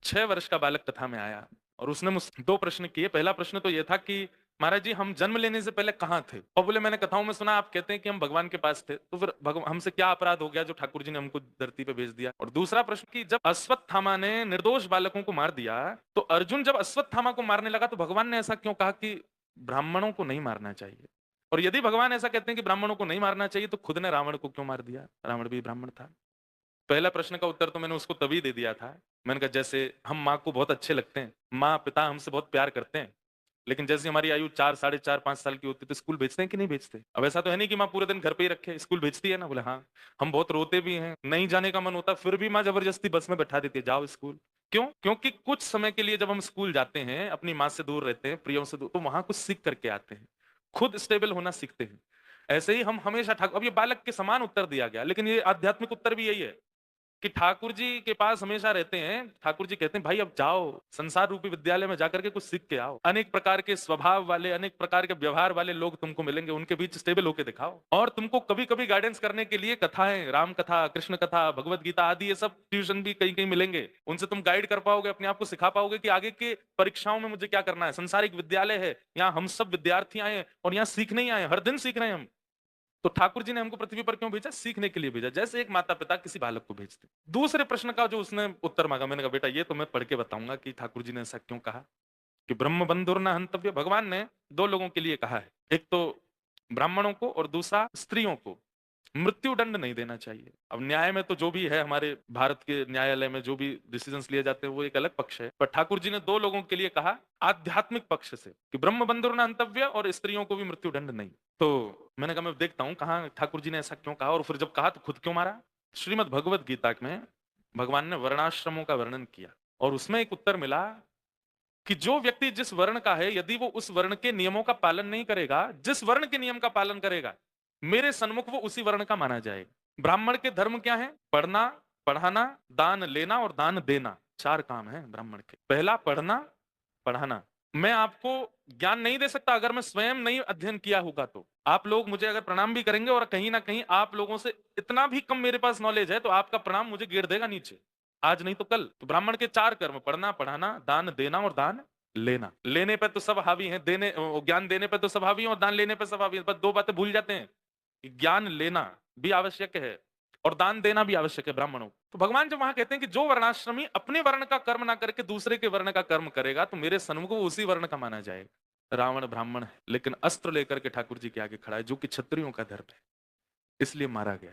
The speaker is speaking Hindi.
6 वर्ष का बालक कथा में आया और उसने मुझसे 2 प्रश्न किए। पहला प्रश्न तो ये था कि महाराज जी हम जन्म लेने से पहले कहाँ थे? और बोले मैंने कथाओं में सुना आप कहते हैं कि हम भगवान के पास थे। तो फिर हमसे क्या अपराध हो गया जो ठाकुर जी ने हमको धरती पे भेज दिया? और दूसरा प्रश्न कि जब अश्वत्थामा ने निर्दोष बालकों को मार दिया, तो अर्जुन जब अश्वत्थामा को मारने लगा तो भगवान ने ऐसा क्यों कहा कि ब्राह्मणों को नहीं मारना चाहिए? और यदि भगवान ऐसा कहते हैं कि ब्राह्मणों को नहीं मारना चाहिए तो खुद ने रावण को क्यों मार दिया? रावण भी ब्राह्मण था। पहला प्रश्न का उत्तर तो मैंने उसको तभी दे दिया था। मैंने कहा जैसे हम माँ को बहुत अच्छे लगते हैं, माँ पिता हमसे बहुत प्यार करते हैं, लेकिन जैसे हमारी आयु 4, साढ़े 4, 5 साल की होती है तो स्कूल भेजते हैं कि नहीं भेजते? अब ऐसा तो है नहीं कि माँ पूरे दिन घर पे ही रखे, स्कूल भेजती है ना? बोले हाँ। हम बहुत रोते भी हैं, नहीं जाने का मन होता फिर भी माँ जबरदस्ती बस में बैठा देती है, जाओ स्कूल। क्यों? क्योंकि कुछ समय के लिए जब हम स्कूल जाते हैं, अपनी माँ से दूर रहते हैं, प्रियों से दूर, तो वहां कुछ सीख करके आते हैं, खुद स्टेबल होना सीखते हैं। ऐसे ही हम हमेशा ठाकुर, अब ये बालक के समान उत्तर दिया गया, लेकिन ये आध्यात्मिक उत्तर भी यही है कि ठाकुर जी के पास हमेशा रहते हैं। ठाकुर जी कहते हैं भाई अब जाओ संसार रूपी विद्यालय में जाकर के कुछ सीख के आओ। अनेक प्रकार के स्वभाव वाले, अनेक प्रकार के व्यवहार वाले लोग तुमको मिलेंगे, उनके बीच स्टेबल होके दिखाओ। और तुमको कभी कभी गाइडेंस करने के लिए कथाएं, राम कथा, कृष्ण कथा, भगवत गीता आदि ये सब ट्यूशन भी कहीं कहीं मिलेंगे। उनसे तुम गाइड कर पाओगे, अपने आप को सिखा पाओगे कि आगे के परीक्षाओं में मुझे क्या करना है। संसारिक विद्यालय है, यहाँ हम सब विद्यार्थी आए हैं और यहाँ सीखने ही आए हैं, हर दिन सीख रहे हैं हम। तो ठाकुर जी ने हमको पृथ्वी पर क्यों भेजा? सीखने के लिए भेजा, जैसे एक माता पिता किसी बालक को भेजते। दूसरे प्रश्न का जो उसने उत्तर मांगा, मैंने कहा बेटा ये तो मैं पढ़ के बताऊंगा कि ठाकुर जी ने ऐसा क्यों कहा कि ब्रह्म बंधुर न हंतव्य। भगवान ने 2 लोगों के लिए कहा है, एक तो ब्राह्मणों को और दूसरा स्त्रियों को मृत्यु दंड नहीं देना चाहिए। अब न्याय में तो जो भी है, हमारे भारत के न्यायालय में जो भी डिसीजंस लिए जाते हैं वो एक अलग पक्ष है, पर ठाकुर जी ने 2 लोगों के लिए कहा आध्यात्मिक पक्ष से कि ब्रह्म बंधुर न हंतव्य और स्त्रियों को भी मृत्यु दंड नहीं। तो मैंने कहा मैं देखता हूं कहाँ ठाकुर जी ने ऐसा क्यों कहा, और फिर जब कहा तो खुद क्यों मारा। श्रीमद् भगवत गीता में भगवान ने वर्णाश्रमों का वर्णन किया और उसमें एक उत्तर मिला कि जो व्यक्ति जिस वर्ण का है, यदि वो उस वर्ण के नियमों का पालन नहीं करेगा, जिस वर्ण के नियम का पालन करेगा, मेरे सन्मुख वो उसी वर्ण का माना जाएगा। ब्राह्मण के धर्म क्या है? पढ़ना, पढ़ाना, दान लेना और दान देना। 4 काम है ब्राह्मण के। पहला पढ़ना, पढ़ाना। मैं आपको ज्ञान नहीं दे सकता अगर मैं स्वयं नहीं अध्ययन किया होगा। तो आप लोग मुझे अगर प्रणाम भी करेंगे और कहीं ना कहीं आप लोगों से इतना भी कम मेरे पास नॉलेज है, तो आपका प्रणाम मुझे गिर देगा नीचे, आज नहीं तो कल। तो ब्राह्मण के 4 कर्म, पढ़ना, पढ़ाना, दान देना और दान लेना। लेने पे तो सब हावी हैं, देने ज्ञान देने पे तो सब हावी हैं और दान लेने पे सब हावी हैं। बस 2 बातें भूल जाते हैं कि ज्ञान लेना भी आवश्यक है और दान देना भी आवश्यक है ब्राह्मणों को। तो भगवान जब वहां कहते हैं कि जो वर्णाश्रमी अपने वर्ण का कर्म ना करके दूसरे के वर्ण का कर्म करेगा, तो मेरे सन्मुख वो उसी वर्ण का माना जाएगा। रावण ब्राह्मण है, लेकिन अस्त्र लेकर के ठाकुर जी के आगे खड़ा है, जो कि क्षत्रियों का धर्म है, इसलिए मारा गया।